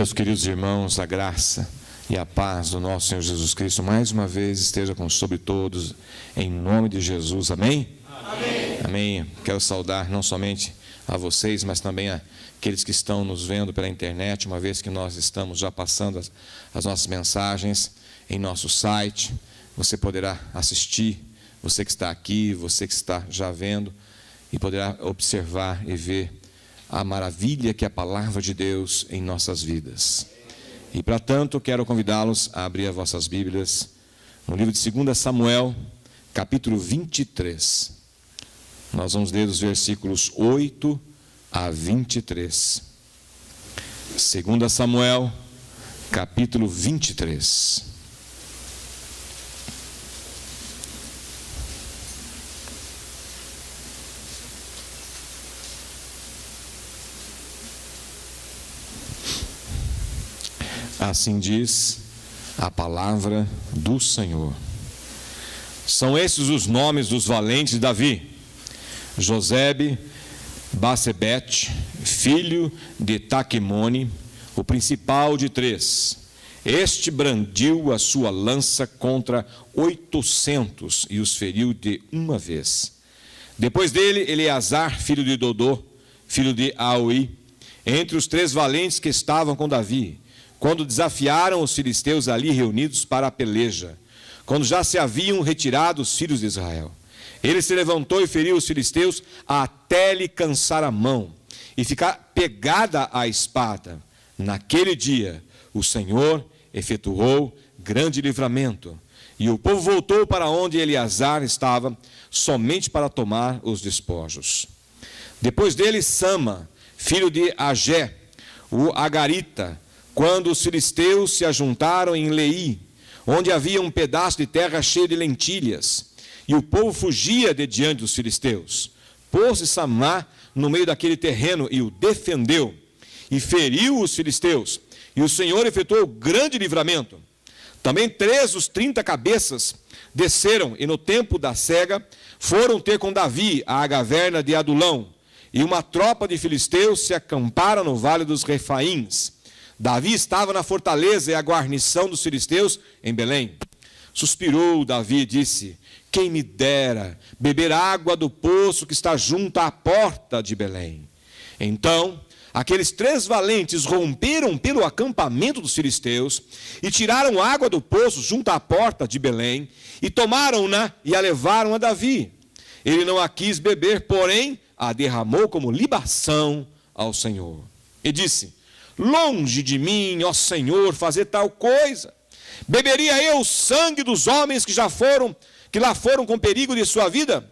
Meus queridos irmãos, a graça e a paz do nosso Senhor Jesus Cristo, mais uma vez, esteja sobre todos, em nome de Jesus, amém? Amém. Amém. Quero saudar não somente a vocês, mas também aqueles que estão nos vendo pela internet, uma vez que nós estamos já passando as nossas mensagens em nosso site. Você poderá assistir, você que está aqui, você que está já vendo, e poderá observar e ver a maravilha que é a palavra de Deus em nossas vidas. E para tanto, quero convidá-los a abrir as vossas Bíblias no livro de 2 Samuel, capítulo 23. Nós vamos ler os versículos 8 a 23. 2 Samuel, capítulo 23. Assim diz a palavra do Senhor. São esses os nomes dos valentes de Davi: Josebe, Basebete, filho de Taquemone, o principal de 3. Este brandiu a sua lança contra 800 e os feriu de uma vez. Depois dele, Eleazar, filho de Dodô, filho de Aui, entre os 3 valentes que estavam com Davi, quando desafiaram os filisteus ali reunidos para a peleja, quando já se haviam retirado os filhos de Israel. Ele se levantou e feriu os filisteus até lhe cansar a mão e ficar pegada a espada. Naquele dia, o Senhor efetuou grande livramento, e o povo voltou para onde Eleazar estava, somente para tomar os despojos. Depois dele, Sama, filho de Agé, o Agarita, quando os filisteus se ajuntaram em Leí, onde havia um pedaço de terra cheio de lentilhas, e o povo fugia de diante dos filisteus, pôs-se Samá no meio daquele terreno e o defendeu, e feriu os filisteus, e o Senhor efetuou grande livramento. Também 3 dos 30 cabeças desceram, e no tempo da cega foram ter com Davi a caverna de Adulão, e uma tropa de filisteus se acamparam no vale dos Refaíns. Davi estava na fortaleza e a guarnição dos filisteus em Belém. Suspirou Davi e disse: quem me dera beber água do poço que está junto à porta de Belém. Então, aqueles 3 valentes romperam pelo acampamento dos filisteus e tiraram água do poço junto à porta de Belém e tomaram-na e a levaram a Davi. Ele não a quis beber, porém a derramou como libação ao Senhor. E disse: longe de mim, ó Senhor, fazer tal coisa. Beberia eu o sangue dos homens que lá foram com perigo de sua vida?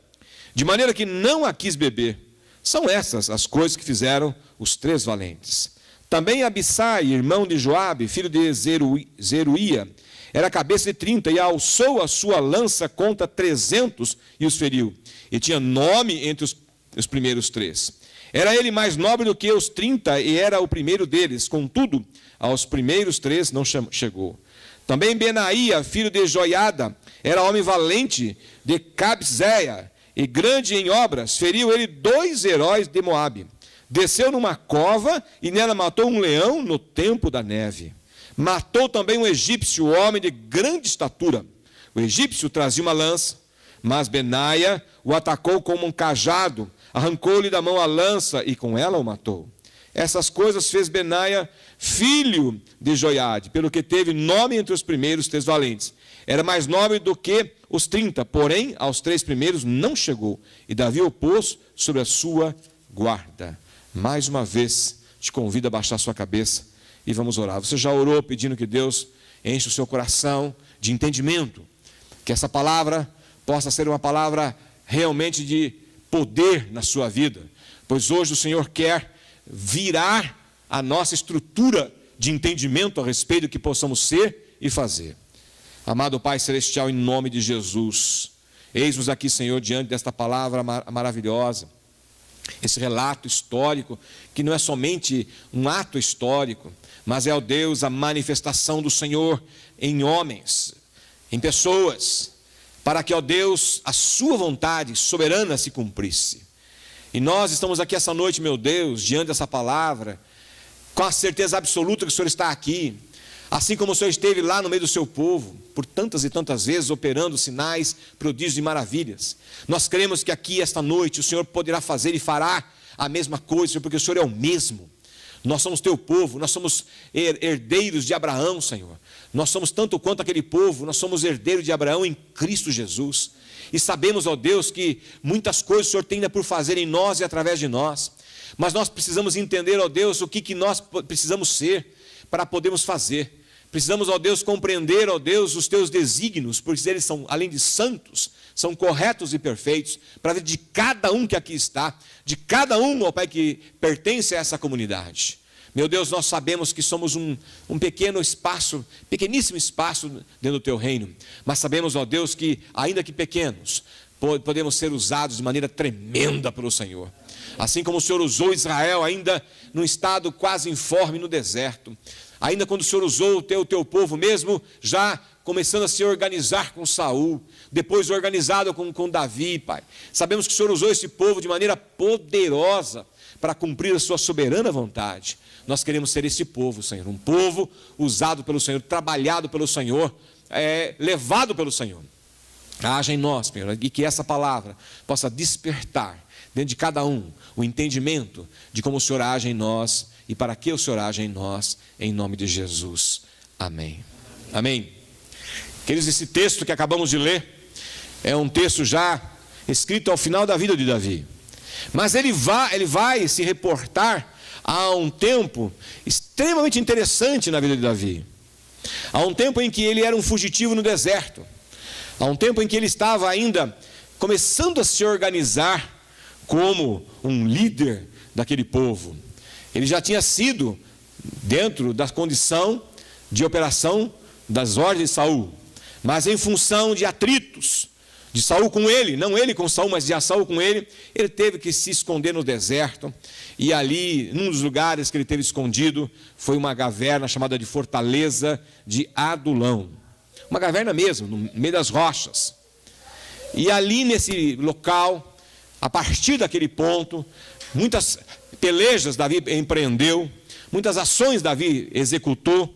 De maneira que não a quis beber. São essas as coisas que fizeram os 3 valentes. Também Abissai, irmão de Joabe, filho de Zeruía, era cabeça de 30 e alçou a sua lança contra 300 e os feriu. E tinha nome entre os primeiros 3. Era ele mais nobre do que os 30 e era o primeiro deles, contudo, aos primeiros 3 não chegou. Também Benaía, filho de Joiada, era homem valente de Cabzeia e grande em obras, feriu ele 2 heróis de Moabe. Desceu numa cova e nela matou um leão no tempo da neve. Matou também um egípcio, homem de grande estatura. O egípcio trazia uma lança, mas Benaia o atacou com um cajado, arrancou-lhe da mão a lança e com ela o matou. Essas coisas fez Benaia, filho de Joiade, pelo que teve nome entre os primeiros 3 valentes. Era mais nobre do que os 30, porém aos 3 primeiros não chegou. E Davi o pôs sobre a sua guarda. Mais uma vez, te convido a baixar sua cabeça e vamos orar. Você já orou pedindo que Deus enche o seu coração de entendimento? Que essa palavra possa ser uma palavra realmente de poder na sua vida, pois hoje o Senhor quer virar a nossa estrutura de entendimento a respeito do que possamos ser e fazer. Amado Pai Celestial, em nome de Jesus, eis-nos aqui, Senhor, diante desta palavra maravilhosa, esse relato histórico, que não é somente um ato histórico, mas é, ó Deus, a manifestação do Senhor em homens, em pessoas, para que, ó Deus, a sua vontade soberana se cumprisse. E nós estamos aqui essa noite, meu Deus, diante dessa palavra, com a certeza absoluta que o Senhor está aqui, assim como o Senhor esteve lá no meio do seu povo, por tantas e tantas vezes, operando sinais, prodígios e maravilhas. Nós cremos que aqui, esta noite, o Senhor poderá fazer e fará a mesma coisa, Senhor, porque o Senhor é o mesmo. Nós somos teu povo, nós somos herdeiros de Abraão, Senhor. Nós somos tanto quanto aquele povo, nós somos herdeiros de Abraão em Cristo Jesus. E sabemos, ó Deus, que muitas coisas o Senhor tem ainda por fazer em nós e através de nós. Mas nós precisamos entender, ó Deus, o que nós precisamos ser para podermos fazer. Precisamos, ó Deus, compreender, ó Deus, os teus desígnios, porque eles são, além de santos, são corretos e perfeitos, para a vida de cada um que aqui está, de cada um, ó Pai, que pertence a essa comunidade. Meu Deus, nós sabemos que somos um pequeno espaço, pequeníssimo espaço dentro do teu reino, mas sabemos, ó Deus, que ainda que pequenos, podemos ser usados de maneira tremenda pelo Senhor. Assim como o Senhor usou Israel ainda num estado quase informe no deserto, ainda quando o Senhor usou o teu povo mesmo, já começando a se organizar com Saul, depois organizado com Davi, Pai. Sabemos que o Senhor usou esse povo de maneira poderosa para cumprir a sua soberana vontade. Nós queremos ser esse povo, Senhor, um povo usado pelo Senhor, trabalhado pelo Senhor, levado pelo Senhor. Haja em nós, Senhor, e que essa palavra possa despertar dentro de cada um o entendimento de como o Senhor age em nós e para que o Senhor age em nós, em nome de Jesus. Amém. Amém. Queridos, esse texto que acabamos de ler é um texto já escrito ao final da vida de Davi. Mas ele vai se reportar a um tempo extremamente interessante na vida de Davi. Há um tempo em que ele era um fugitivo no deserto. Há um tempo em que ele estava ainda começando a se organizar como um líder daquele povo. Ele já tinha sido dentro da condição de operação das ordens de Saul, mas em função de atritos de Saul com ele, não ele com Saul, mas de Saul com ele teve que se esconder no deserto, e ali, num dos lugares que ele teve escondido, foi uma caverna chamada de Fortaleza de Adulão, uma caverna mesmo, no meio das rochas, e ali nesse local, a partir daquele ponto, muitas pelejas Davi empreendeu, muitas ações Davi executou,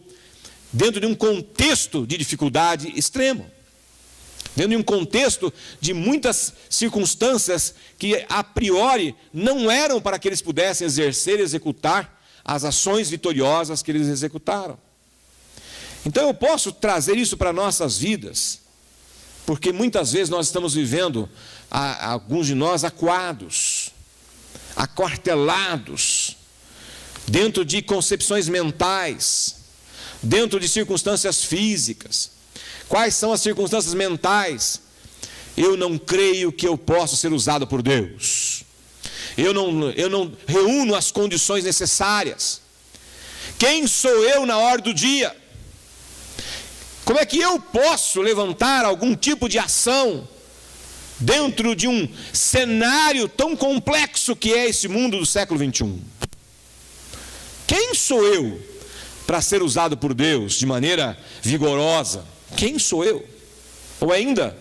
dentro de um contexto de dificuldade extremo, dentro de um contexto de muitas circunstâncias que a priori não eram para que eles pudessem exercer e executar as ações vitoriosas que eles executaram. Então eu posso trazer isso para nossas vidas, porque muitas vezes nós estamos vivendo, alguns de nós, acuados, aquartelados, dentro de concepções mentais, dentro de circunstâncias físicas. Quais são as circunstâncias mentais? Eu não creio que eu possa ser usado por Deus. Eu não reúno as condições necessárias. Quem sou eu na hora do dia? Como é que eu posso levantar algum tipo de ação dentro de um cenário tão complexo que é esse mundo do século 21? Quem sou eu para ser usado por Deus de maneira vigorosa? Quem sou eu? Ou ainda,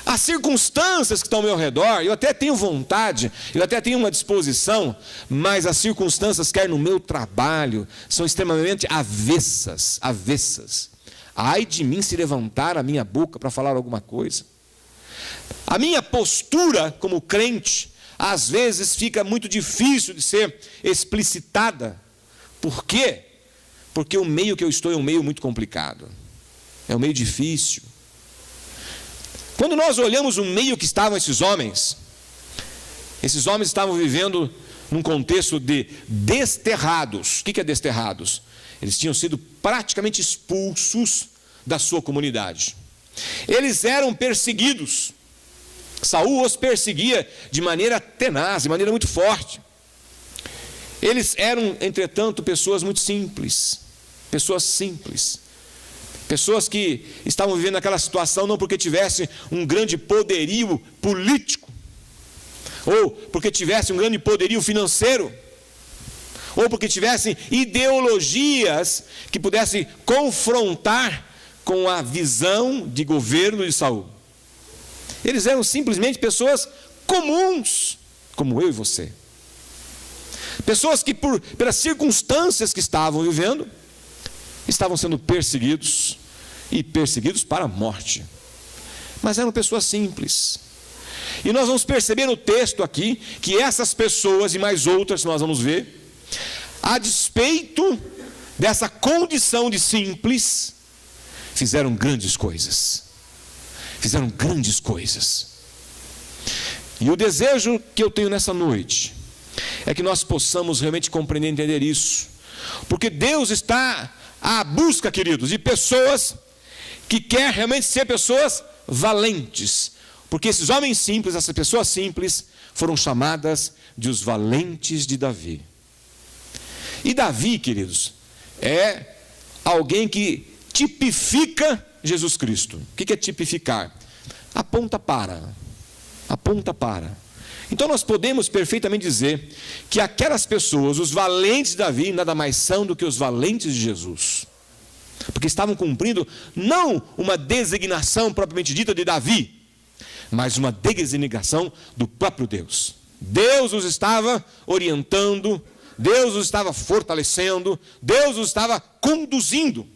as circunstâncias que estão ao meu redor, eu até tenho vontade, eu até tenho uma disposição, mas as circunstâncias, quer no meu trabalho, são extremamente avessas. Ai de mim se levantar a minha boca para falar alguma coisa. A minha postura como crente, às vezes fica muito difícil de ser explicitada. Por quê? Porque o meio que eu estou é um meio muito complicado. É um meio difícil. Quando nós olhamos o meio que estavam esses homens estavam vivendo num contexto de desterrados. O que é desterrados? Eles tinham sido praticamente expulsos da sua comunidade. Eles eram perseguidos. Saul os perseguia de maneira tenaz, de maneira muito forte. Eles eram, entretanto, pessoas muito simples. Pessoas que estavam vivendo aquela situação não porque tivessem um grande poderio político, ou porque tivessem um grande poderio financeiro, ou porque tivessem ideologias que pudessem confrontar com a visão de governo de Saul. Eles eram simplesmente pessoas comuns, como eu e você. Pessoas que pelas circunstâncias que estavam vivendo, estavam sendo perseguidos, e perseguidos para a morte. Mas eram pessoas simples. E nós vamos perceber no texto aqui, que essas pessoas, e mais outras nós vamos ver, a despeito dessa condição de simples, fizeram grandes coisas. Fizeram grandes coisas. E o desejo que eu tenho nessa noite é que nós possamos realmente compreender e entender isso. Porque Deus está à busca, queridos, de pessoas que querem realmente ser pessoas valentes. Porque esses homens simples, essas pessoas simples, foram chamadas de os valentes de Davi. E Davi, queridos, é alguém que tipifica Jesus Cristo. O que é tipificar? Aponta para. Aponta para. Então nós podemos perfeitamente dizer que aquelas pessoas, os valentes de Davi, nada mais são do que os valentes de Jesus. Porque estavam cumprindo não uma designação propriamente dita de Davi, mas uma designação do próprio Deus. Deus os estava orientando, Deus os estava fortalecendo, Deus os estava conduzindo.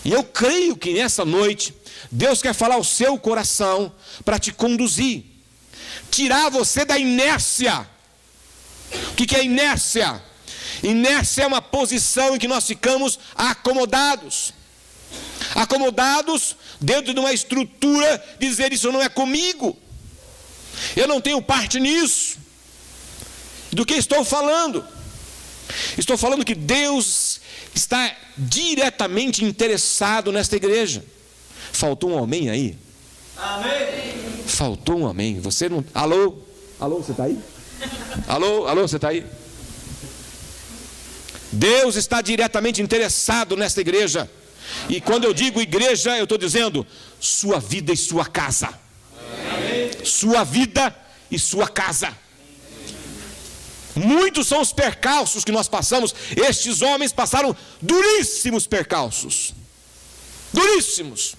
E eu creio que nessa noite, Deus quer falar ao seu coração para te conduzir, tirar você da inércia. O que é inércia? Inércia é uma posição em que nós ficamos acomodados. Acomodados dentro de uma estrutura de dizer: isso não é comigo, eu não tenho parte nisso. Do que estou falando? Estou falando que Deus está diretamente interessado nesta igreja. Faltou um amém aí? Amém. Faltou um amém. Você não... Alô? Alô, você está aí? Alô, você está aí? Deus está diretamente interessado nesta igreja. E quando eu digo igreja, eu estou dizendo sua vida e sua casa. Amém. Sua vida e sua casa. Muitos são os percalços que nós passamos. Estes homens passaram duríssimos percalços. Duríssimos.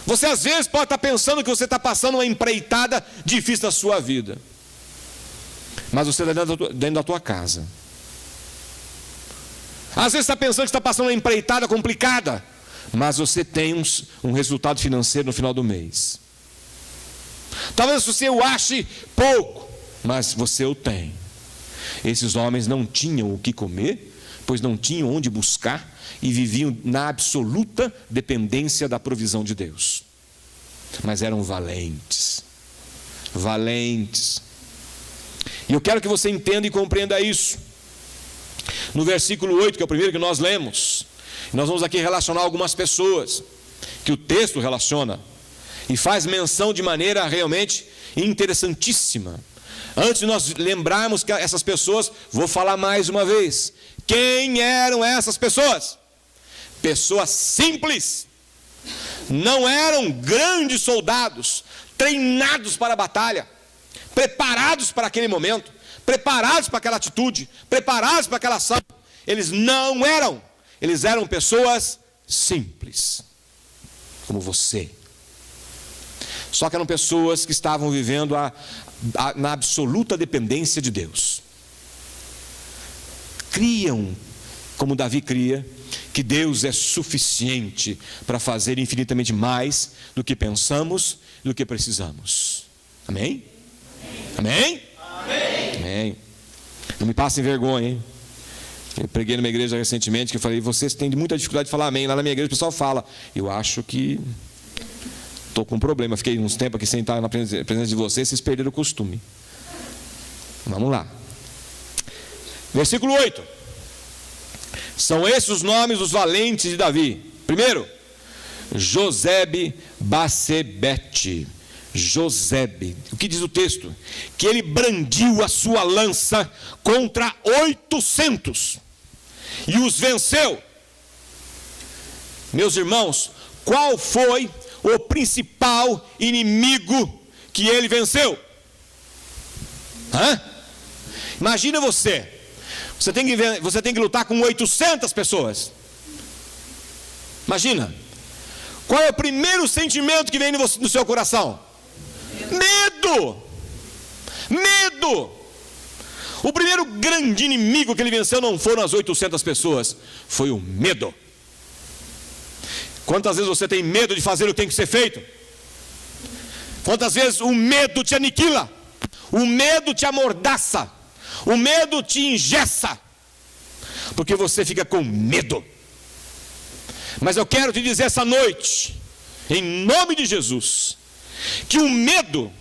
Você às vezes pode estar pensando que você está passando uma empreitada difícil da sua vida. Mas você está dentro da tua casa. Às vezes está pensando que está passando uma empreitada complicada, mas você tem um resultado financeiro no final do mês. Talvez você o ache pouco, mas você o tem. Esses homens não tinham o que comer, pois não tinham onde buscar, e viviam na absoluta dependência da provisão de Deus. Mas eram valentes. Valentes. E eu quero que você entenda e compreenda isso. No versículo 8, que é o primeiro que nós lemos, nós vamos aqui relacionar algumas pessoas que o texto relaciona e faz menção de maneira realmente interessantíssima. Antes de nós lembrarmos que essas pessoas, vou falar mais uma vez. Quem eram essas pessoas? Pessoas simples. Não eram grandes soldados, treinados para a batalha, preparados para aquele momento, preparados para aquela atitude, preparados para aquela ação. Eles não eram. Eles eram pessoas simples, como você. Só que eram pessoas que estavam vivendo na absoluta dependência de Deus. Criam, como Davi cria, que Deus é suficiente para fazer infinitamente mais do que pensamos, do que precisamos. Amém? Amém? Amém? Amém. Não me passem vergonha, hein? Eu preguei numa igreja recentemente que eu falei: vocês têm muita dificuldade de falar amém. Lá na minha igreja o pessoal fala. Eu acho que estou com um problema. Fiquei uns tempos aqui sentado na presença de vocês perderam o costume. Vamos lá. Versículo 8. São esses os nomes dos valentes de Davi. Primeiro, Josebe-Basebete. Josebe. O que diz o texto? Que ele brandiu a sua lança contra 800 e os venceu. Meus irmãos, qual foi o principal inimigo que ele venceu? Imagina você tem que lutar com 800 pessoas. Imagina. Qual é o primeiro sentimento que vem no seu coração? Medo. Medo. O primeiro grande inimigo que ele venceu não foram as 800 pessoas, foi o medo. Quantas vezes você tem medo de fazer o que tem que ser feito? Quantas vezes o medo te aniquila? O medo te amordaça, o medo te engessa, porque você fica com medo. Mas eu quero te dizer essa noite, em nome de Jesus, que o medo,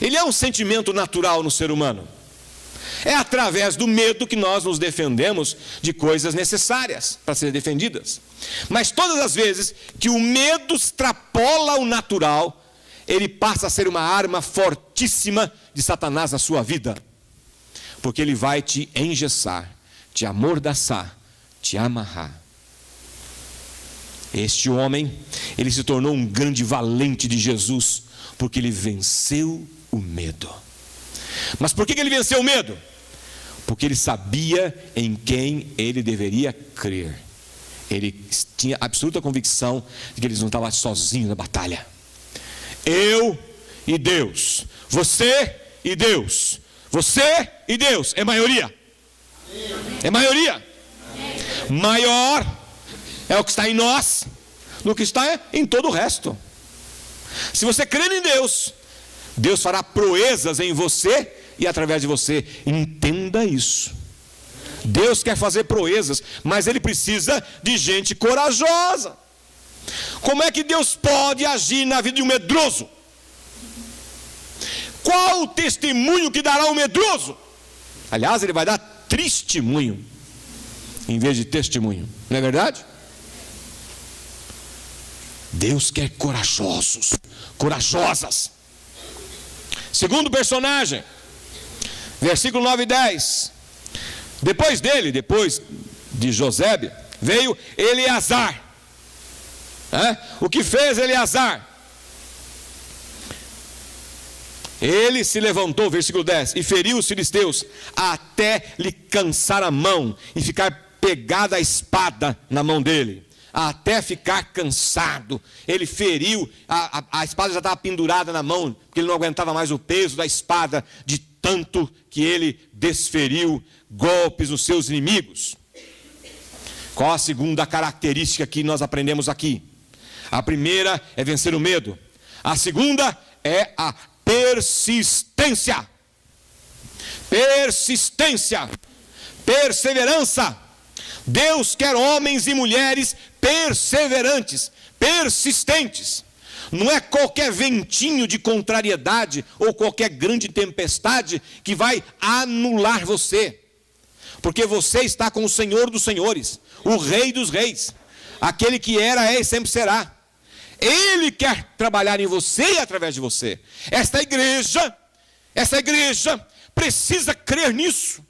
ele é um sentimento natural no ser humano. É através do medo que nós nos defendemos de coisas necessárias para serem defendidas. Mas todas as vezes que o medo extrapola o natural, ele passa a ser uma arma fortíssima de Satanás na sua vida. Porque ele vai te engessar, te amordaçar, te amarrar. Este homem, ele se tornou um grande valente de Jesus, porque ele venceu o medo. Mas por que ele venceu o medo? Porque ele sabia em quem ele deveria crer. Ele tinha absoluta convicção de que ele não estava sozinho na batalha. Eu e Deus, você e Deus, você e Deus, é maioria. É maioria. Maior é o que está em nós do que está em todo o resto. Se você crer em Deus, Deus fará proezas em você e através de você. Entenda isso. Deus quer fazer proezas, mas Ele precisa de gente corajosa. Como é que Deus pode agir na vida de um medroso? Qual o testemunho que dará o medroso? Aliás, ele vai dar testemunho em vez de testemunho, não é verdade? Deus quer corajosos, corajosas. Segundo personagem, versículo 9 e 10. Depois dele, depois de Josebe, veio Eleazar. O que fez Eleazar? Ele se levantou, versículo 10, e feriu os filisteus até lhe cansar a mão e ficar pegada a espada na mão dele. Até ficar cansado. Ele feriu, a espada já estava pendurada na mão, porque ele não aguentava mais o peso da espada, de tanto que ele desferiu golpes nos seus inimigos. Qual a segunda característica que nós aprendemos aqui? A primeira é vencer o medo. A segunda é a persistência. Persistência. Perseverança. Deus quer homens e mulheres perseverantes, persistentes. Não é qualquer ventinho de contrariedade ou qualquer grande tempestade que vai anular você. Porque você está com o Senhor dos senhores, o Rei dos reis, aquele que era, é e sempre será. Ele quer trabalhar em você e através de você. Esta igreja precisa crer nisso.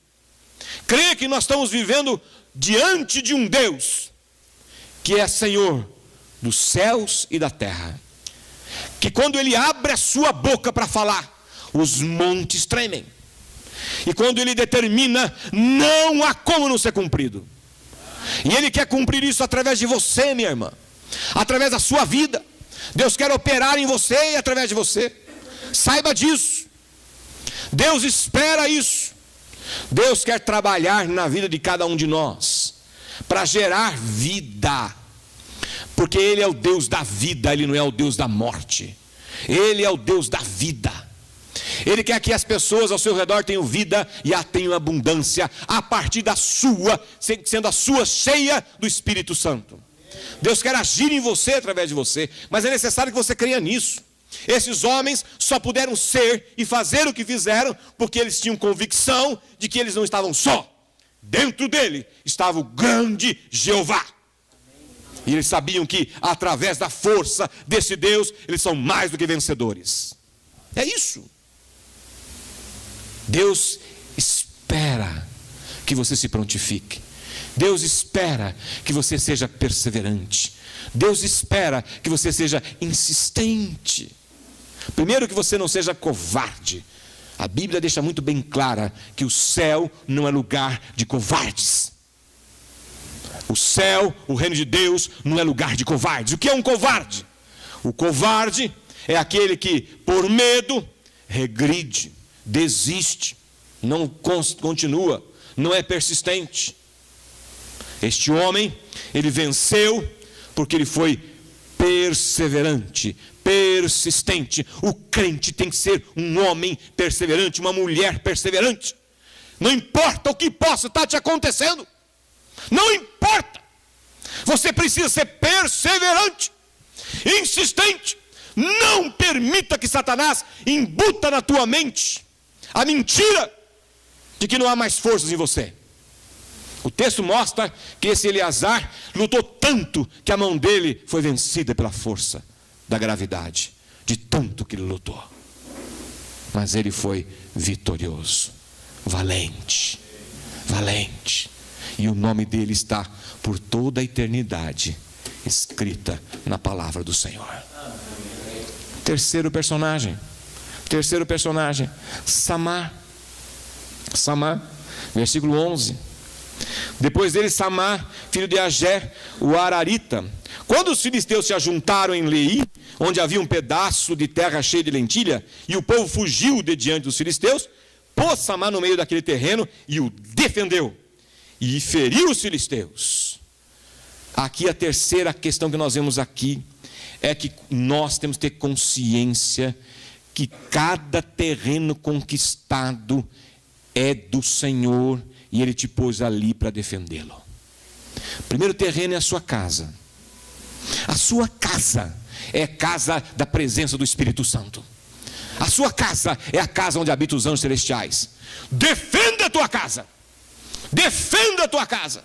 Crer que nós estamos vivendo diante de um Deus que é Senhor dos céus e da terra, que quando Ele abre a sua boca para falar, os montes tremem, e quando Ele determina, não há como não ser cumprido. E Ele quer cumprir isso através de você, minha irmã, através da sua vida. Deus quer operar em você e através de você. Saiba disso. Deus espera isso. Deus quer trabalhar na vida de cada um de nós para gerar vida, porque Ele é o Deus da vida, Ele não é o Deus da morte. Ele é o Deus da vida. Ele quer que as pessoas ao seu redor tenham vida e a tenham abundância, a partir da sua, sendo a sua cheia do Espírito Santo. Deus quer agir em você através de você, mas é necessário que você creia nisso. Esses homens só puderam ser e fazer o que fizeram porque eles tinham convicção de que eles não estavam só. Dentro dele estava o grande Jeová. E eles sabiam que através da força desse Deus, eles são mais do que vencedores. É isso. Deus espera que você se prontifique. Deus espera que você seja perseverante. Deus espera que você seja insistente. Primeiro, que você não seja covarde. A Bíblia deixa muito bem clara que o céu não é lugar de covardes. O céu, o reino de Deus, não é lugar de covardes. O que é um covarde? O covarde é aquele que, por medo, regride, desiste. não continua, não é persistente. Este homem, ele venceu porque ele foi perseverante, persistente. O crente tem que ser um homem perseverante, uma mulher perseverante. Não importa o que possa estar te acontecendo, não importa. Você precisa ser perseverante, insistente. Não permita que Satanás embuta na tua mente a mentira de que não há mais forças em você. O texto mostra que esse Eleazar lutou tanto que a mão dele foi vencida pela força da gravidade, de tanto que ele lutou. Mas ele foi vitorioso, valente, valente. E o nome dele está por toda a eternidade escrita na palavra do Senhor. Terceiro personagem, Samá, versículo 11. Depois dele, Samá, filho de Agé, o Ararita. Quando os filisteus se ajuntaram em Leí, onde havia um pedaço de terra cheio de lentilha, e o povo fugiu de diante dos filisteus, pôs Samá no meio daquele terreno e o defendeu, e feriu os filisteus. Aqui a terceira questão que nós vemos aqui é que nós temos que ter consciência que cada terreno conquistado é do Senhor e Ele te pôs ali para defendê-lo. O primeiro terreno é a sua casa. A sua casa é a casa da presença do Espírito Santo. A sua casa é a casa onde habitam os anjos celestiais. Defenda a tua casa. Defenda a tua casa.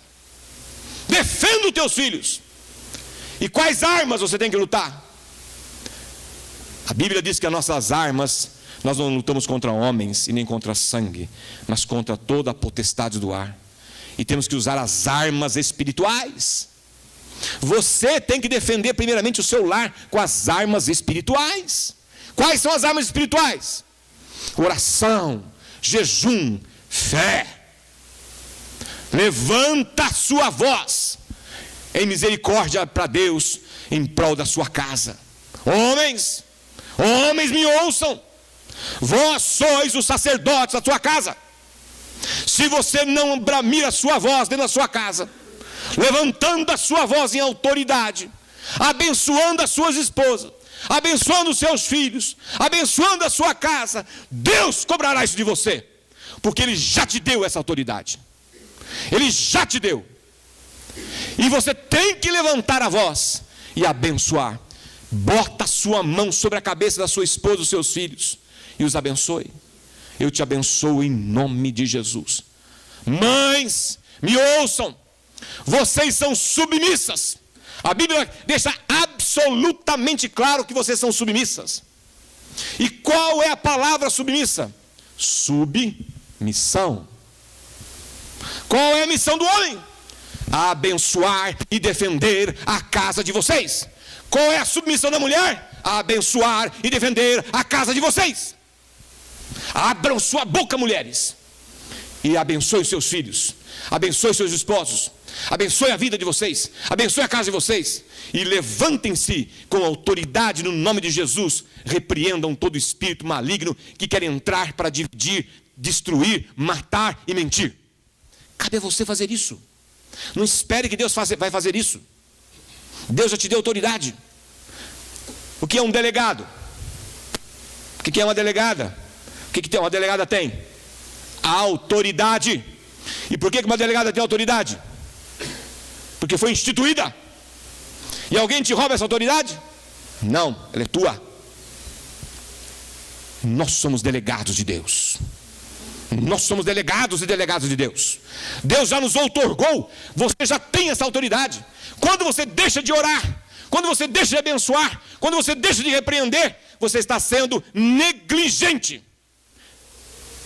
Defenda os teus filhos. E quais armas você tem que lutar? A Bíblia diz que as nossas armas, nós não lutamos contra homens e nem contra sangue, mas contra toda a potestade do ar. E temos que usar as armas espirituais. Você tem que defender primeiramente o seu lar com as armas espirituais. Quais são as armas espirituais? Oração, jejum, fé. Levanta a sua voz em misericórdia para Deus em prol da sua casa. Homens me ouçam. Vós sois os sacerdotes da sua casa. Se você não bramir a sua voz dentro da sua casa, levantando a sua voz em autoridade, abençoando as suas esposas, abençoando os seus filhos, abençoando a sua casa, Deus cobrará isso de você, porque Ele já te deu essa autoridade. Ele já te deu. E você tem que levantar a voz e abençoar. Bota a sua mão sobre a cabeça da sua esposa, dos seus filhos, e os abençoe. Eu te abençoo em nome de Jesus. Mães, me ouçam. Vocês são submissas. A Bíblia deixa absolutamente claro que vocês são submissas. E qual é a palavra submissa? Submissão. Qual é a missão do homem? Abençoar e defender a casa de vocês. Qual é a submissão da mulher? Abençoar e defender a casa de vocês. Abram sua boca, mulheres, e abençoe os seus filhos, abençoe seus esposos, abençoe a vida de vocês, abençoe a casa de vocês, e levantem-se com autoridade no nome de Jesus. Repreendam todo espírito maligno que quer entrar para dividir, destruir, matar e mentir. Cabe a você fazer isso. Não espere que Deus vai fazer isso. Deus já te deu autoridade. O que é um delegado? O que é uma delegada? O que uma delegada tem? A autoridade. E por que uma delegada tem autoridade? Porque foi instituída. E alguém te rouba essa autoridade? Não, ela é tua. Nós somos delegados de Deus. Nós somos delegados e delegados de Deus. Deus já nos outorgou. Você já tem essa autoridade. Quando você deixa de orar, quando você deixa de abençoar, quando você deixa de repreender, você está sendo negligente.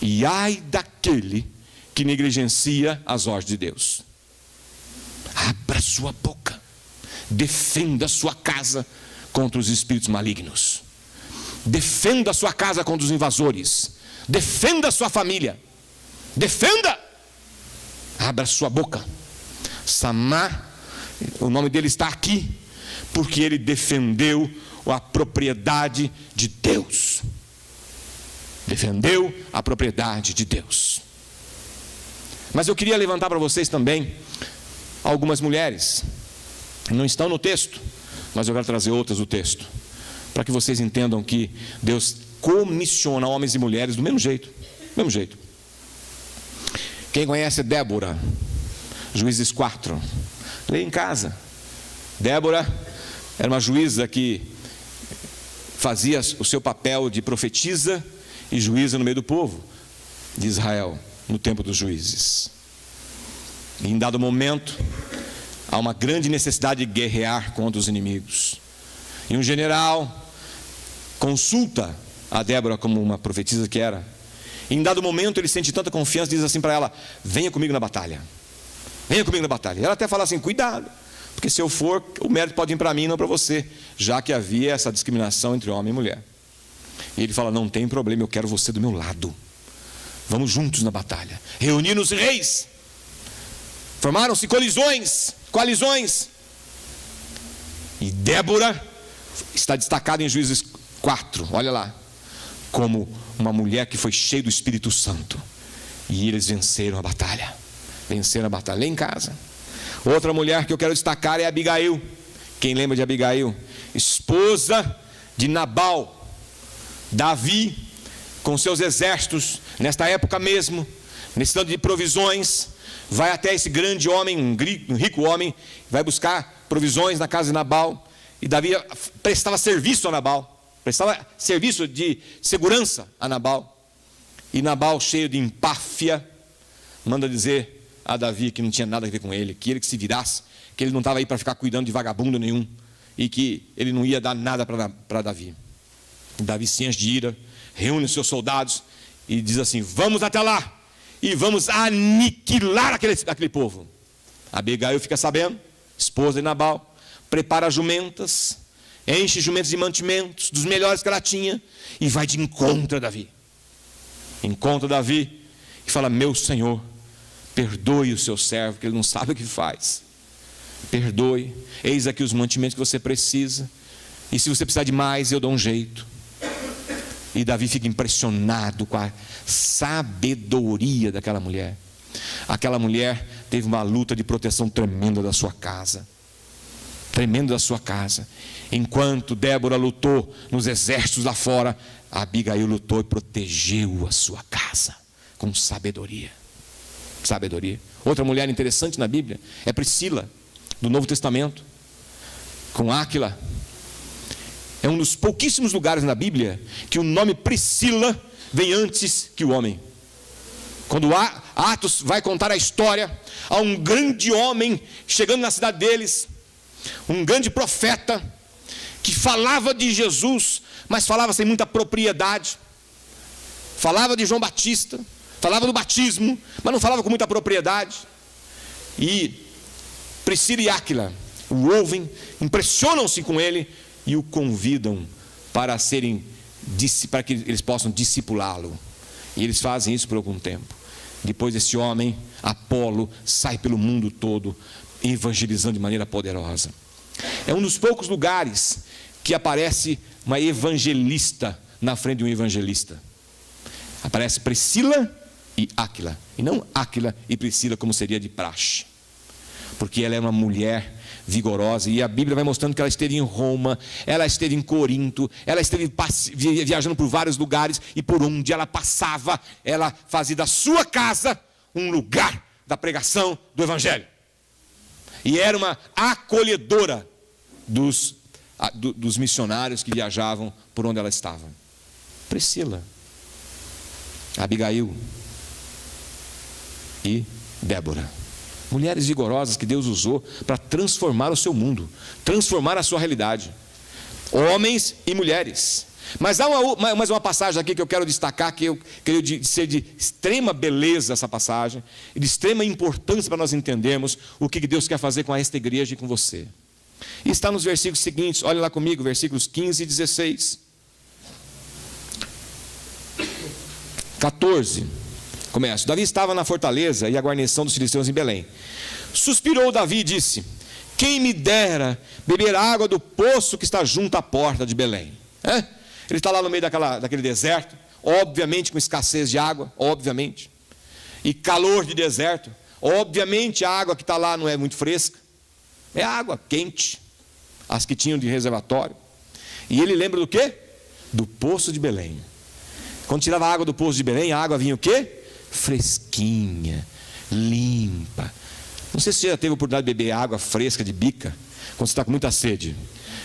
E ai daquele que negligencia as ordens de Deus. Abra sua boca. Defenda a sua casa contra os espíritos malignos. Defenda a sua casa contra os invasores. Defenda a sua família. Defenda. Abra sua boca. Samá, o nome dele está aqui, porque ele defendeu a propriedade de Deus. Defendeu a propriedade de Deus. Mas eu queria levantar para vocês também algumas mulheres. Não estão no texto, mas eu quero trazer outras do texto, para que vocês entendam que Deus comissiona homens e mulheres do mesmo jeito. Do mesmo jeito. Quem conhece Débora? Juízes 4. Leia em casa. Débora era uma juíza que fazia o seu papel de profetisa e juíza no meio do povo de Israel, no tempo dos juízes. E em dado momento, há uma grande necessidade de guerrear contra os inimigos. E um general consulta a Débora como uma profetisa que era. E em dado momento ele sente tanta confiança, diz assim para ela: venha comigo na batalha. Venha comigo na batalha. E ela até fala assim: cuidado, porque se eu for, o mérito pode vir para mim e não para você, já que havia essa discriminação entre homem e mulher. E ele fala: não tem problema, eu quero você do meu lado. Vamos juntos na batalha. Reuniram os reis. Formaram-se coalizões. E Débora está destacada em Juízes 4, olha lá, como uma mulher que foi cheia do Espírito Santo. E eles venceram a batalha. Lá em casa. Outra mulher que eu quero destacar é Abigail. Quem lembra de Abigail? Esposa de Nabal. Davi, com seus exércitos, nesta época mesmo, necessitando de provisões, vai até esse grande homem, um rico homem, vai buscar provisões na casa de Nabal. E Davi prestava serviço a Nabal, prestava serviço de segurança a Nabal. E Nabal, cheio de empáfia, manda dizer a Davi que não tinha nada a ver com ele, que ele que se virasse, que ele não estava aí para ficar cuidando de vagabundo nenhum, e que ele não ia dar nada para Davi. Davi se enche de ira, reúne os seus soldados e diz assim: vamos até lá e vamos aniquilar aquele povo. Abigail fica sabendo, esposa de Nabal, prepara jumentas, enche jumentas de mantimentos, dos melhores que ela tinha, e vai de encontro a Davi. Encontra Davi e fala: meu senhor, perdoe o seu servo, que ele não sabe o que faz. Perdoe, eis aqui os mantimentos que você precisa, e se você precisar de mais, eu dou um jeito. E Davi fica impressionado com a sabedoria daquela mulher. Aquela mulher teve uma luta de proteção tremenda da sua casa. Tremenda da sua casa. Enquanto Débora lutou nos exércitos lá fora, Abigail lutou e protegeu a sua casa com sabedoria. Sabedoria. Outra mulher interessante na Bíblia é Priscila, do Novo Testamento, com Áquila. É um dos pouquíssimos lugares na Bíblia que o nome Priscila vem antes que o homem. Quando Atos vai contar a história, há um grande homem chegando na cidade deles, um grande profeta, que falava de Jesus, mas falava sem muita propriedade. Falava de João Batista, falava do batismo, mas não falava com muita propriedade. E Priscila e Áquila o ouvem, impressionam-se com ele e o convidam para que eles possam discipulá-lo. E eles fazem isso por algum tempo. Depois esse homem, Apolo, sai pelo mundo todo evangelizando de maneira poderosa. É um dos poucos lugares que aparece uma evangelista na frente de um evangelista. Aparece Priscila e Áquila, e não Áquila e Priscila como seria de praxe, porque ela é uma mulher vigorosa, e a Bíblia vai mostrando que ela esteve em Roma, ela esteve em Corinto, ela esteve viajando por vários lugares, e por onde ela passava, ela fazia da sua casa um lugar da pregação do Evangelho, e era uma acolhedora dos missionários que viajavam por onde ela estava. Priscila, Abigail e Débora, mulheres vigorosas que Deus usou para transformar o seu mundo, transformar a sua realidade. Homens e mulheres. Mas há mais uma passagem aqui que eu quero destacar, que eu creio ser de extrema beleza essa passagem, e de extrema importância para nós entendermos o que Deus quer fazer com esta igreja e com você. E está nos versículos seguintes, olha lá comigo, versículos 15 e 16. 14. Começa: Davi estava na fortaleza e a guarnição dos filisteus em Belém. Suspirou Davi e disse: quem me dera beber água do poço que está junto à porta de Belém. Ele está lá no meio daquele deserto, obviamente com escassez de água, obviamente, e calor de deserto, obviamente a água que está lá não é muito fresca, é água quente, as que tinham de reservatório. E ele lembra do quê? Do poço de Belém. Quando tirava a água do poço de Belém, a água vinha o quê? Fresquinha, limpa. Não sei se você já teve a oportunidade de beber água fresca de bica, quando você está com muita sede.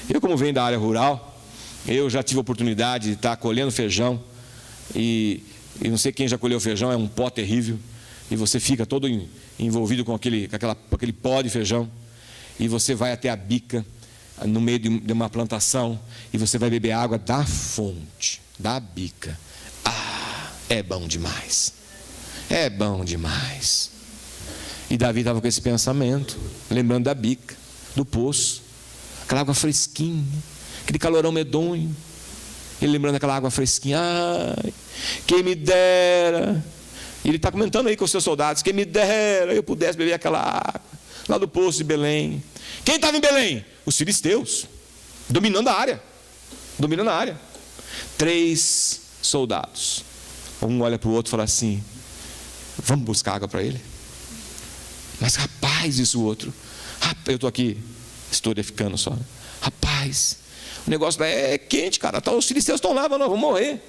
Eu, como venho da área rural, eu já tive a oportunidade de estar colhendo feijão, e não sei quem já colheu feijão, é um pó terrível, e você fica todo envolvido com aquele pó de feijão, e você vai até a bica, no meio de uma plantação, e você vai beber água da fonte, da bica. Ah, é bom demais, é bom demais. E Davi estava com esse pensamento, lembrando da bica, do poço, aquela água fresquinha, aquele calorão medonho, ele lembrando daquela água fresquinha. Ai, quem me dera, e ele está comentando aí com os seus soldados, quem me dera eu pudesse beber aquela água, lá do poço de Belém. Quem estava em Belém? Os filisteus, dominando a área, 3 soldados, um olha para o outro e fala assim, vamos buscar água para ele? Mas rapaz, disse o outro, eu estou aqui historificando só, rapaz, o negócio lá é quente, cara, os filisteus estão lá, nós vamos morrer,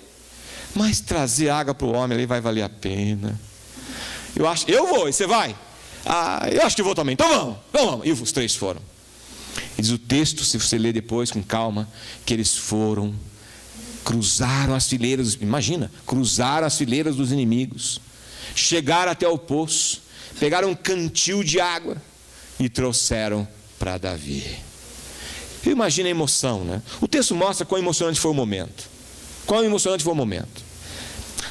mas trazer água para o homem ali vai valer a pena. Eu vou, e você vai? Eu acho que vou também, então vamos. E os 3 foram. E diz o texto, se você ler depois com calma, que eles foram, cruzaram as fileiras, imagina, cruzaram as fileiras dos inimigos, chegaram até o poço, pegaram um cantil de água e trouxeram para Davi. Imagina a emoção, né? O texto mostra quão emocionante foi o momento.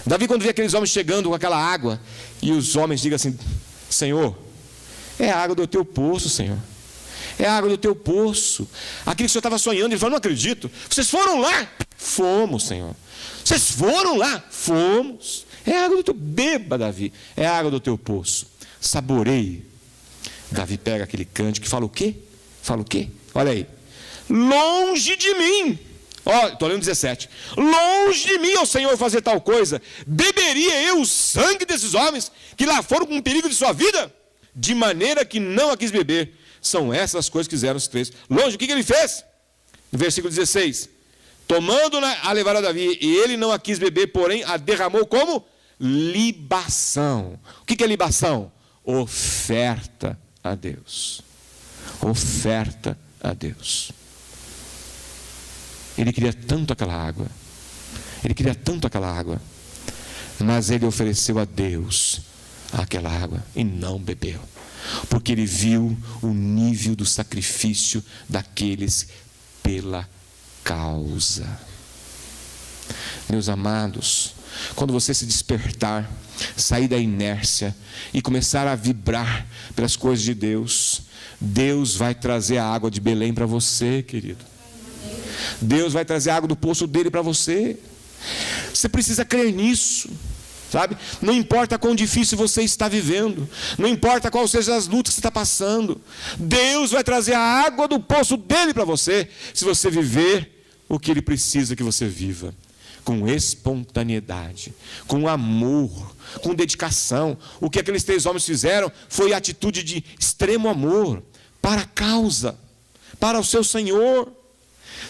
Davi, quando vê aqueles homens chegando com aquela água, e os homens digam assim, Senhor, é a água do teu poço, Senhor. É a água do teu poço. Aquilo que o Senhor estava sonhando, ele falou, não acredito. Vocês foram lá? Fomos, Senhor. Vocês foram lá? Fomos. É a água do teu... Beba, Davi. É a água do teu poço. Saboreie. Davi pega aquele cântico e fala o quê? Olha aí. Longe de mim. Estou lendo 17. Longe de mim, ó Senhor, fazer tal coisa. Beberia eu o sangue desses homens que lá foram com perigo de sua vida? De maneira que não a quis beber. São essas coisas que fizeram os 3. Longe, o que ele fez? No versículo 16. Tomando a levar a Davi, e ele não a quis beber, porém a derramou como libação. O que é libação? Oferta a Deus. Oferta a Deus. Ele queria tanto aquela água, mas ele ofereceu a Deus aquela água e não bebeu, porque ele viu o nível do sacrifício daqueles pela causa. Meus amados, quando você se despertar, sair da inércia e começar a vibrar pelas coisas de Deus, Deus vai trazer a água de Belém para você, querido. Deus vai trazer a água do poço dele para você. Você precisa crer nisso, sabe? Não importa quão difícil você está vivendo, não importa quais sejam as lutas que você está passando, Deus vai trazer a água do poço dele para você, se você viver o que ele precisa que você viva, com espontaneidade, com amor, com dedicação. O que aqueles 3 homens fizeram foi atitude de extremo amor para a causa, para o seu Senhor.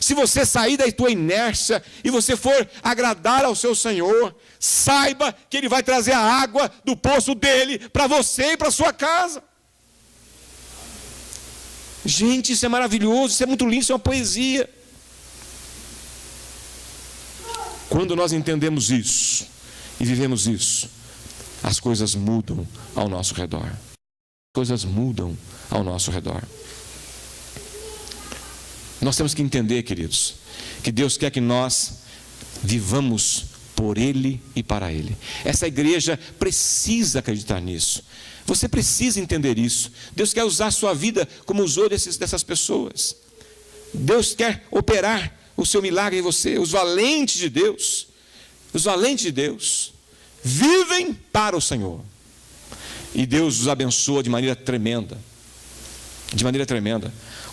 Se você sair da tua inércia e você for agradar ao seu Senhor, saiba que Ele vai trazer a água do poço dele para você e para a sua casa. Gente, isso é maravilhoso, isso é muito lindo, isso é uma poesia. Quando nós entendemos isso e vivemos isso, as coisas mudam ao nosso redor. Nós temos que entender, queridos, que Deus quer que nós vivamos por Ele e para Ele. Essa igreja precisa acreditar nisso. Você precisa entender isso. Deus quer usar a sua vida como usou dessas pessoas. Deus quer operar o seu milagre em você. Os valentes de Deus vivem para o Senhor. E Deus os abençoa de maneira tremenda.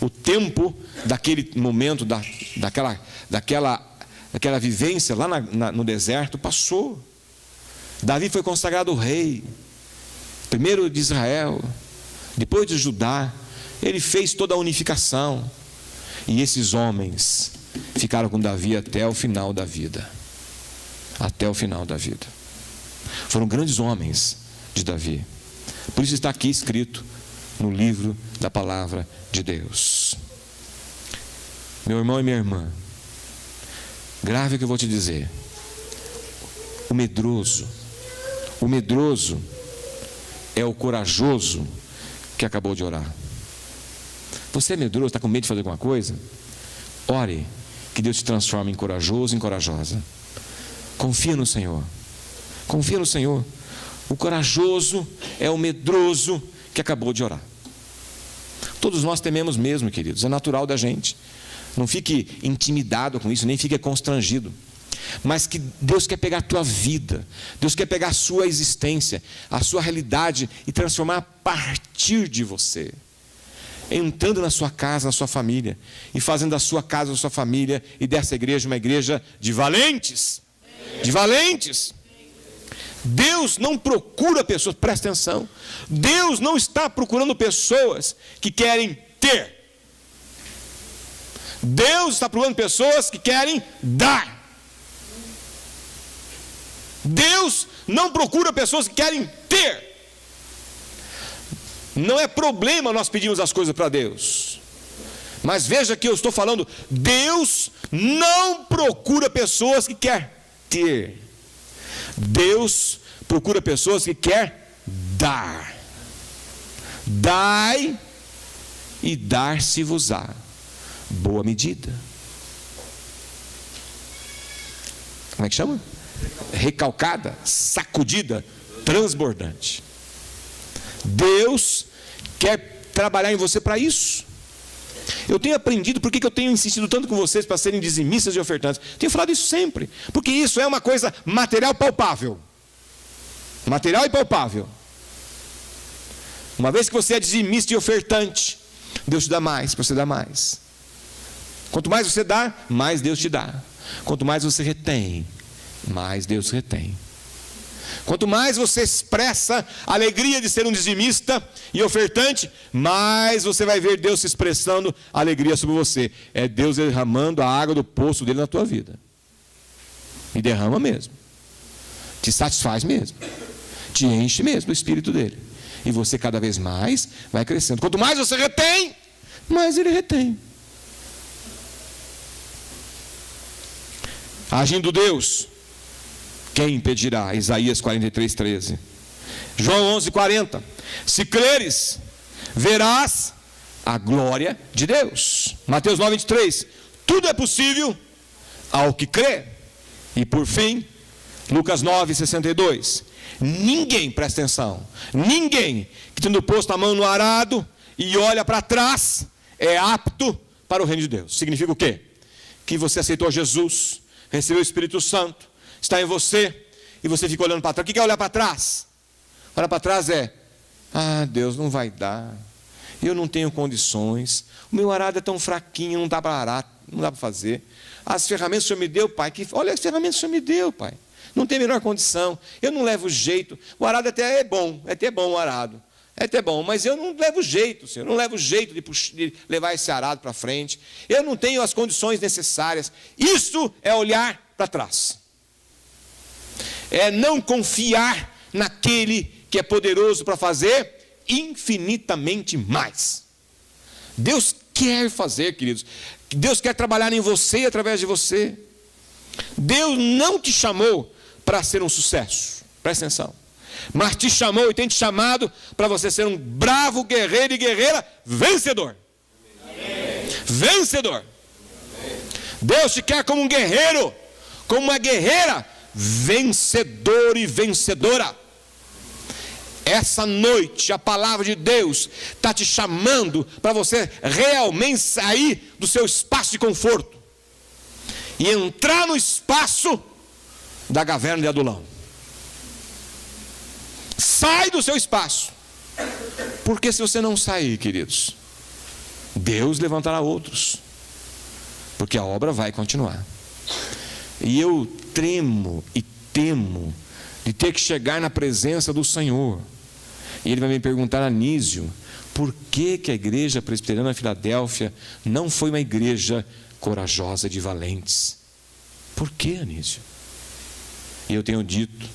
O tempo daquele momento, daquela aquela vivência lá no deserto, passou. Davi foi consagrado rei, primeiro de Israel, depois de Judá. Ele fez toda a unificação. E esses homens ficaram com Davi até o final da vida. Até o final da vida. Foram grandes homens de Davi. Por isso está aqui escrito no livro da palavra de Deus. Meu irmão e minha irmã, grave o que eu vou te dizer. O medroso é o corajoso que acabou de orar. Você é medroso, está com medo de fazer alguma coisa? Ore, que Deus te transforme em corajoso, em corajosa. Confia no Senhor. Confia no Senhor. O corajoso é o medroso que acabou de orar. Todos nós tememos mesmo, queridos. É natural da gente. Não fique intimidado com isso, nem fique constrangido. Mas que Deus quer pegar a tua vida, Deus quer pegar a sua existência, a sua realidade e transformar a partir de você. Entrando na sua casa, na sua família, e fazendo da sua casa, da sua família e dessa igreja uma igreja de valentes. De valentes. Deus não procura pessoas, presta atenção. Deus não está procurando pessoas que querem ter. Deus está procurando pessoas que querem dar. Deus não procura pessoas que querem ter. Não é problema nós pedirmos as coisas para Deus. Mas veja que eu estou falando, Deus não procura pessoas que querem ter. Deus procura pessoas que querem dar. Dai e dar-se-vos-á. Boa medida. Como é que chama? Recalcada, sacudida, transbordante. Deus quer trabalhar em você para isso. Eu tenho aprendido, por que eu tenho insistido tanto com vocês para serem dizimistas e ofertantes? Tenho falado isso sempre, porque isso é uma coisa material palpável. Material e palpável. Uma vez que você é dizimista e ofertante, Deus te dá mais, para você dar mais. Quanto mais você dá, mais Deus te dá. Quanto mais você retém, mais Deus retém. Quanto mais você expressa a alegria de ser um dizimista e ofertante, mais você vai ver Deus se expressando a alegria sobre você. É Deus derramando a água do poço dele na tua vida. E derrama mesmo. Te satisfaz mesmo. Te enche mesmo do Espírito dele. E você cada vez mais vai crescendo. Quanto mais você retém, mais ele retém. Agindo Deus, quem impedirá? Isaías 43, 13. João 11, 40. Se creres, verás a glória de Deus. Mateus 9, 23. Tudo é possível ao que crê. E por fim, Lucas 9, 62. Ninguém, presta atenção, ninguém que tendo posto a mão no arado e olha para trás é apto para o reino de Deus. Significa o quê? Que você aceitou Jesus, recebeu o Espírito Santo, está em você, e você fica olhando para trás. O que é olhar para trás? Olhar para trás é: Deus, não vai dar, eu não tenho condições, o meu arado é tão fraquinho, não dá para arar, não dá para fazer. As ferramentas que o Senhor me deu, Pai, olha as ferramentas que o Senhor me deu, Pai, não tem a menor condição, eu não levo jeito. O arado até é bom o arado, é até bom, mas eu não levo jeito, Senhor, não levo jeito de levar esse arado para frente, eu não tenho as condições necessárias. Isso é olhar para trás, é não confiar naquele que é poderoso para fazer infinitamente mais. Deus quer fazer, queridos, Deus quer trabalhar em você e através de você. Deus não te chamou para ser um sucesso, presta atenção, mas te chamou e tem te chamado para você ser um bravo guerreiro e guerreira vencedor. Amém. Vencedor. Amém. Deus te quer como um guerreiro, como uma guerreira, vencedor e vencedora. Essa noite a palavra de Deus está te chamando para você realmente sair do seu espaço de conforto e entrar no espaço da caverna de Adulão. Sai do seu espaço, porque se você não sair, queridos, Deus levantará outros, porque a obra vai continuar. E eu tremo e temo de ter que chegar na presença do Senhor. E Ele vai me perguntar: Anísio, por que a igreja presbiteriana Filadélfia não foi uma igreja corajosa de valentes? Por que, Anísio? E eu tenho dito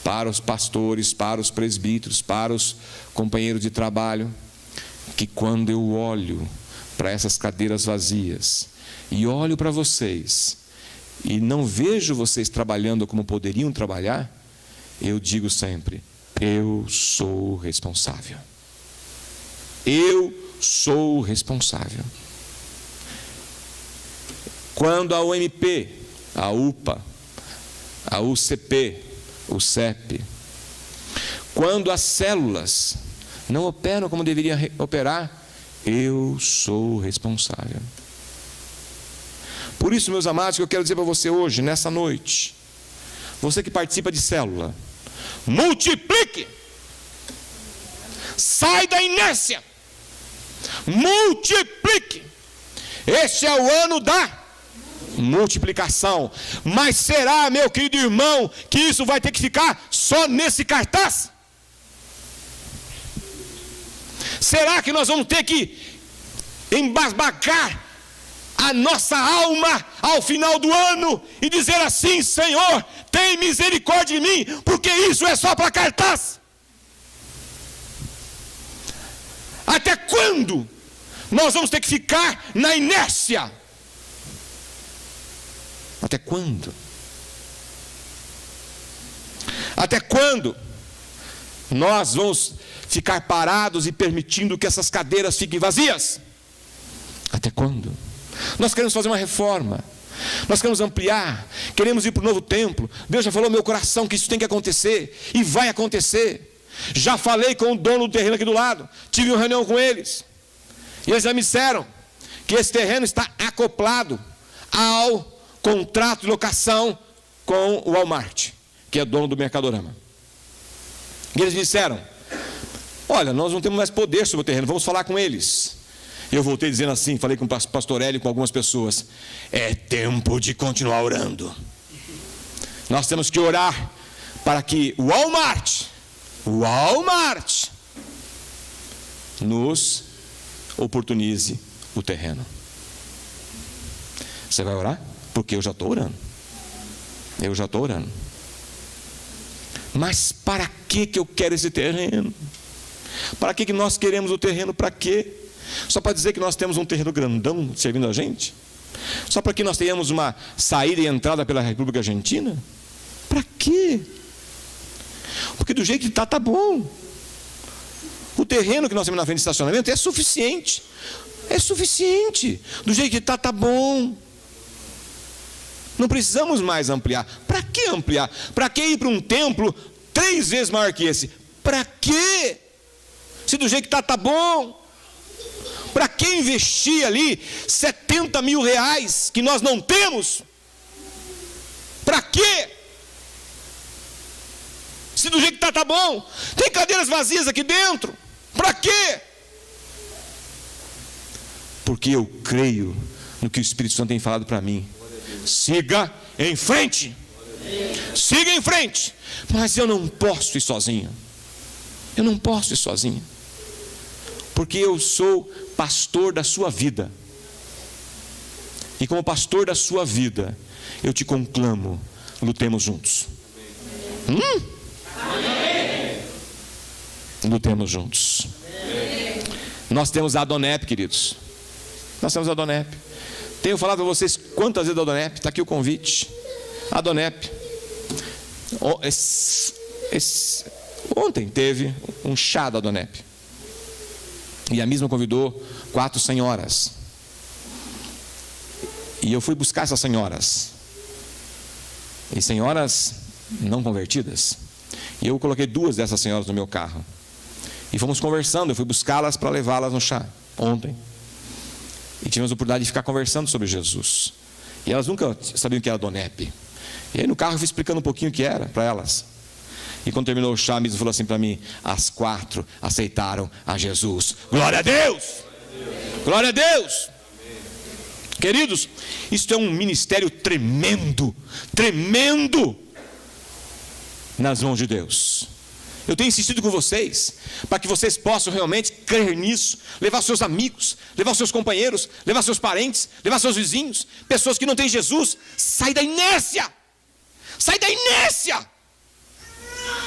para os pastores, para os presbíteros, para os companheiros de trabalho, que quando eu olho para essas cadeiras vazias e olho para vocês e não vejo vocês trabalhando como poderiam trabalhar, eu digo sempre: eu sou responsável. Eu sou responsável. Quando a UMP, a UPA, a UCP, o CEP, quando as células não operam como deveriam operar, eu sou responsável. Por isso, meus amados, que eu quero dizer para você hoje, nessa noite, você que participa de célula, multiplique, sai da inércia, multiplique. Este é o ano da multiplicação. Mas será, meu querido irmão, que isso vai ter que ficar só nesse cartaz? Será que nós vamos ter que embasbacar a nossa alma ao final do ano e dizer assim: Senhor, tem misericórdia de mim, porque isso é só para cartaz? Até quando nós vamos ter que ficar na inércia? Até quando? Até quando nós vamos ficar parados e permitindo que essas cadeiras fiquem vazias? Até quando? Nós queremos fazer uma reforma, nós queremos ampliar, queremos ir para o novo templo. Deus já falou no meu coração que isso tem que acontecer, e vai acontecer. Já falei com o dono do terreno aqui do lado, tive uma reunião com eles, e eles já me disseram que esse terreno está acoplado ao contrato de locação com o Walmart, que é dono do Mercadorama. E eles me disseram: olha, nós não temos mais poder sobre o terreno, vamos falar com eles. Eu voltei dizendo assim, falei com o pastor Hélio e com algumas pessoas: é tempo de continuar orando. Nós temos que orar para que o Walmart nos oportunize o terreno. Você vai orar? Porque eu já estou orando. Eu já estou orando. Mas para que eu quero esse terreno? Para que nós queremos o terreno? Para quê? Só para dizer que nós temos um terreno grandão servindo a gente? Só para que nós tenhamos uma saída e entrada pela República Argentina? Para quê? Porque do jeito que está bom. O terreno que nós temos na frente do estacionamento é suficiente. É suficiente. Do jeito que está bom. Não precisamos mais ampliar. Para que ampliar? Para que ir para um templo 3 vezes maior que esse? Para quê? Se do jeito que está bom. Para que investir ali 70 mil reais que nós não temos? Para quê? Se do jeito que está bom. Tem cadeiras vazias aqui dentro. Para quê? Porque eu creio no que o Espírito Santo tem falado para mim. Siga em frente. Siga em frente. Mas eu não posso ir sozinho. Eu não posso ir sozinho. Porque eu sou pastor da sua vida. E como pastor da sua vida, eu te conclamo: lutemos juntos. Lutemos juntos. Nós temos a Adonep, queridos. Nós temos a Adonep. Tenho falado para vocês quantas vezes da Adonep. Está aqui o convite. Adonep. Ontem teve um chá da Adonep. E a mesma convidou 4 senhoras. E eu fui buscar essas senhoras. E senhoras não convertidas. E eu coloquei 2 dessas senhoras no meu carro. E fomos conversando, eu fui buscá-las para levá-las no chá, ontem. E tivemos a oportunidade de ficar conversando sobre Jesus. E elas nunca sabiam o que era Adonep. E aí no carro eu fui explicando um pouquinho o que era para elas. E quando terminou o chá, a Misa falou assim para mim: as 4 aceitaram a Jesus. Glória a Deus! Glória a Deus! Queridos, isto é um ministério tremendo, tremendo, nas mãos de Deus. Eu tenho insistido com vocês, para que vocês possam realmente crer nisso, levar seus amigos, levar seus companheiros, levar seus parentes, levar seus vizinhos, pessoas que não têm Jesus. Sai da inércia, sai da inércia,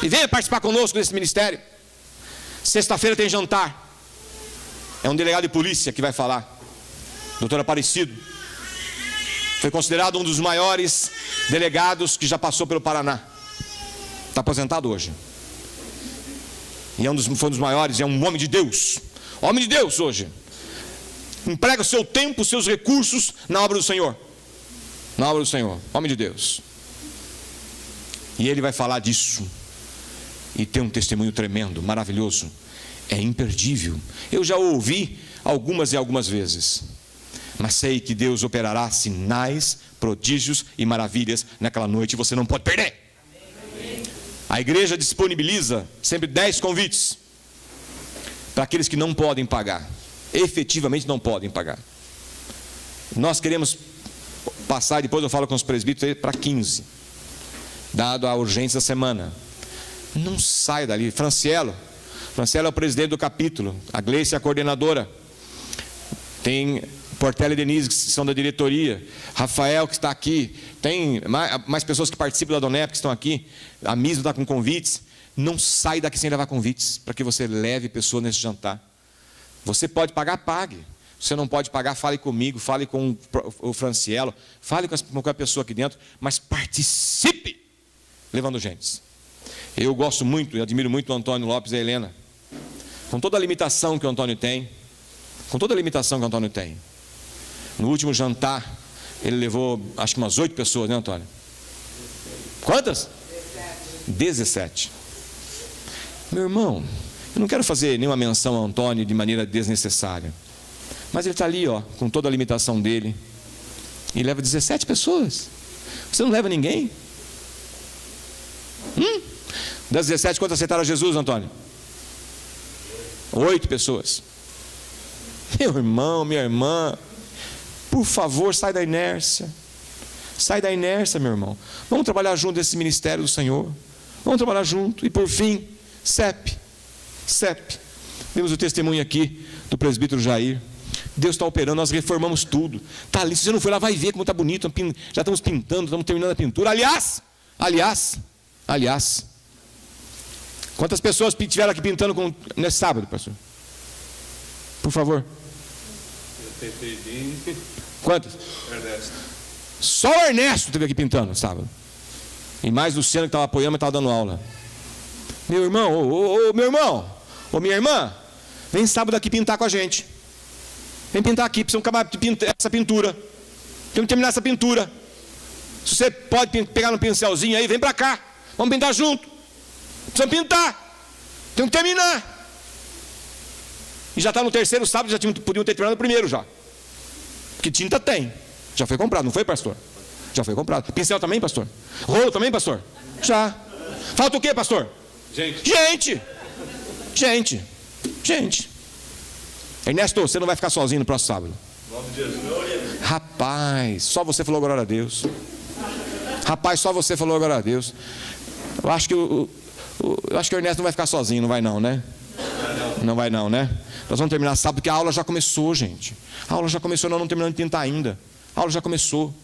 e venha participar conosco desse ministério. Sexta-feira tem jantar, é um delegado de polícia que vai falar, doutor Aparecido, foi considerado um dos maiores delegados que já passou pelo Paraná, está aposentado hoje, e foi um dos maiores, é um homem de Deus hoje, emprega o seu tempo, os seus recursos na obra do Senhor, homem de Deus, e ele vai falar disso, e tem um testemunho tremendo, maravilhoso, é imperdível. Eu já o ouvi algumas vezes, mas sei que Deus operará sinais, prodígios e maravilhas naquela noite, você não pode perder. A igreja disponibiliza sempre 10 convites para aqueles que não podem pagar, efetivamente não podem pagar. Nós queremos passar, depois eu falo com os presbíteros, para 15, dado a urgência da semana. Não sai dali. Francielo é o presidente do capítulo, a Gleice é a coordenadora, tem Portela e Denise que são da diretoria, Rafael que está aqui, tem mais pessoas que participam da Donep que estão aqui, a Misma está com convites. Não sai daqui sem levar convites, para que você leve pessoas nesse jantar. Você pode pagar, pague. Você não pode pagar, fale comigo, fale com o Francielo, fale com qualquer pessoa aqui dentro, mas participe levando gente. Eu gosto muito e admiro muito o Antônio Lopes e a Helena, com toda a limitação que o Antônio tem, no último jantar ele levou acho que umas 8 pessoas, né, Antônio? Quantas? 17. Meu irmão, eu não quero fazer nenhuma menção ao Antônio de maneira desnecessária, mas ele está ali, com toda a limitação dele, e leva 17 pessoas. Você não leva ninguém? Das 17, quantas aceitaram Jesus, Antônio? 8 pessoas. Meu irmão, minha irmã, por favor, sai da inércia, meu irmão. Vamos trabalhar junto nesse ministério do Senhor, vamos trabalhar junto. E por fim, CEP, vimos o testemunho aqui do presbítero Jair. Deus está operando, nós reformamos tudo, está ali, se você não foi lá, vai ver como está bonito, já estamos pintando, estamos terminando a pintura. Aliás, quantas pessoas tiveram aqui pintando nesse sábado, pastor? Por favor. Quantas? Ernesto. Só o Ernesto esteve aqui pintando no sábado. E mais Luciano que estava apoiando, mas estava dando aula. Meu irmão, meu irmão, minha irmã, vem sábado aqui pintar com a gente. Vem pintar aqui, precisamos acabar de pintar essa pintura. Temos que terminar essa pintura. Se você pode pegar no pincelzinho aí, vem para cá. Vamos pintar junto. Precisamos pintar. Temos que terminar. E já está no terceiro sábado, já podiam ter terminado o primeiro já. Porque tinta tem. Já foi comprado, não foi, pastor? Já foi comprado. Pincel também, pastor? Rolo também, pastor? Já. Falta o quê, pastor? Gente. Ernesto, você não vai ficar sozinho no próximo sábado. Rapaz, só você falou glória a Deus. Eu acho que o Ernesto não vai ficar sozinho, não vai não, né? Não vai não, né? Nós vamos terminar sábado, porque a aula já começou, gente. A aula já começou, nós não terminamos de pintar ainda. A aula já começou.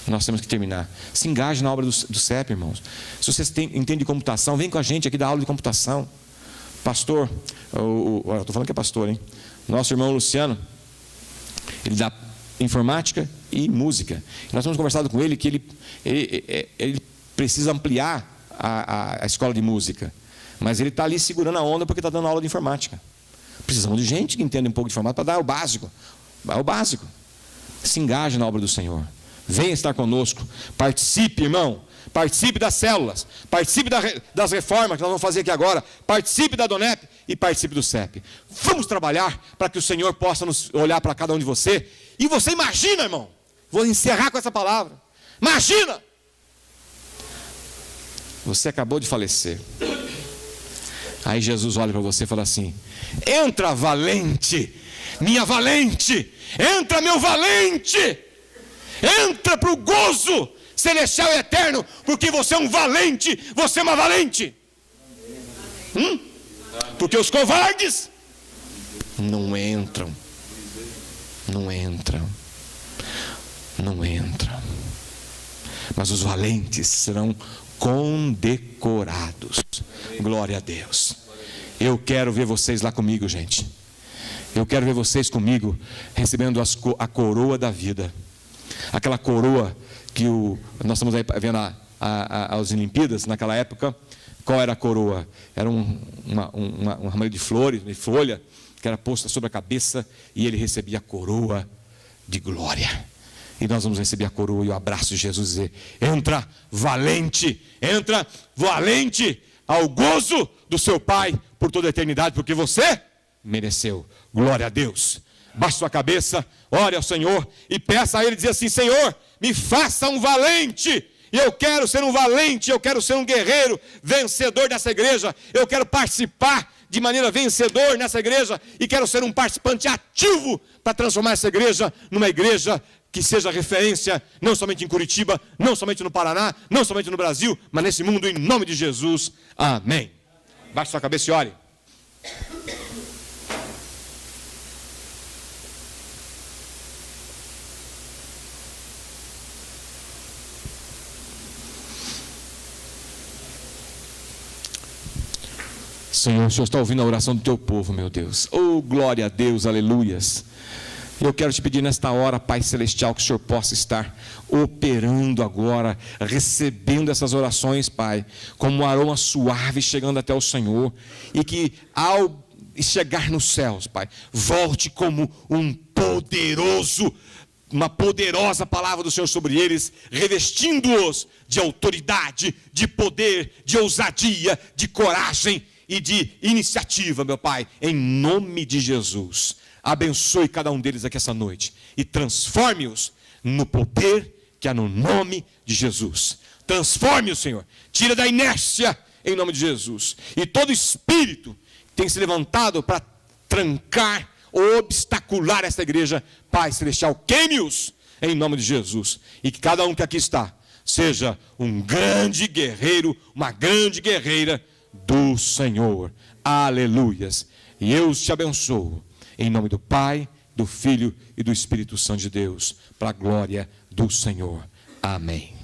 Nós temos que terminar. Se engaje na obra do CEP, irmãos. Se você entende de computação, vem com a gente aqui da aula de computação. Pastor, eu estou falando que é pastor, hein? Nosso irmão Luciano, ele dá informática e música. Nós temos conversado com ele que ele precisa ampliar a escola de música. Mas ele está ali segurando a onda porque está dando aula de informática. Precisamos de gente que entenda um pouco de informática para dar o básico. Se engaje na obra do Senhor. Venha estar conosco. Participe, irmão. Participe das células. Participe das reformas que nós vamos fazer aqui agora. Participe da Donep e participe do CEP. Vamos trabalhar para que o Senhor possa nos olhar para cada um de você. E você imagina, irmão. Vou encerrar com essa palavra. Imagina. Você acabou de falecer. Aí Jesus olha para você e fala assim: entra valente, minha valente, entra, meu valente, entra para o gozo celestial e eterno, porque você é um valente, você é uma valente. Porque os covardes não entram. Mas os valentes serão condecorados. Glória a Deus. Eu quero ver vocês lá comigo, gente. Eu quero ver vocês comigo recebendo a coroa da vida. Aquela coroa que nós estamos aí vendo as Olimpíadas naquela época. Qual era a coroa? Era um ramalho de flores, de folha, que era posta sobre a cabeça, e ele recebia a coroa de glória. E nós vamos receber a coroa e o abraço de Jesus e dizer: entra valente ao gozo do seu Pai por toda a eternidade, porque você mereceu. Glória a Deus. Baixe sua cabeça, ore ao Senhor e peça a Ele, dizer assim: Senhor, me faça um valente. E eu quero ser um valente, eu quero ser um guerreiro vencedor dessa igreja. Eu quero participar de maneira vencedora nessa igreja e quero ser um participante ativo para transformar essa igreja numa igreja que seja referência, não somente em Curitiba, não somente no Paraná, não somente no Brasil, mas nesse mundo, em nome de Jesus. Amém. Baixe sua cabeça e ore. Senhor, o Senhor está ouvindo a oração do teu povo, meu Deus. Oh, glória a Deus, aleluias. Eu quero te pedir nesta hora, Pai Celestial, que o Senhor possa estar operando agora, recebendo essas orações, Pai, como um aroma suave chegando até o Senhor, e que ao chegar nos céus, Pai, volte como uma poderosa palavra do Senhor sobre eles, revestindo-os de autoridade, de poder, de ousadia, de coragem e de iniciativa, meu Pai, em nome de Jesus. Abençoe cada um deles aqui essa noite e transforme-os no poder que há no nome de Jesus. Transforme-os, Senhor. Tira da inércia em nome de Jesus. E todo espírito que tem se levantado para trancar ou obstacular essa igreja, Pai Celestial, queime-os em nome de Jesus. E que cada um que aqui está seja um grande guerreiro, uma grande guerreira do Senhor. Aleluias. E eu te abençoo em nome do Pai, do Filho e do Espírito Santo de Deus, para a glória do Senhor. Amém.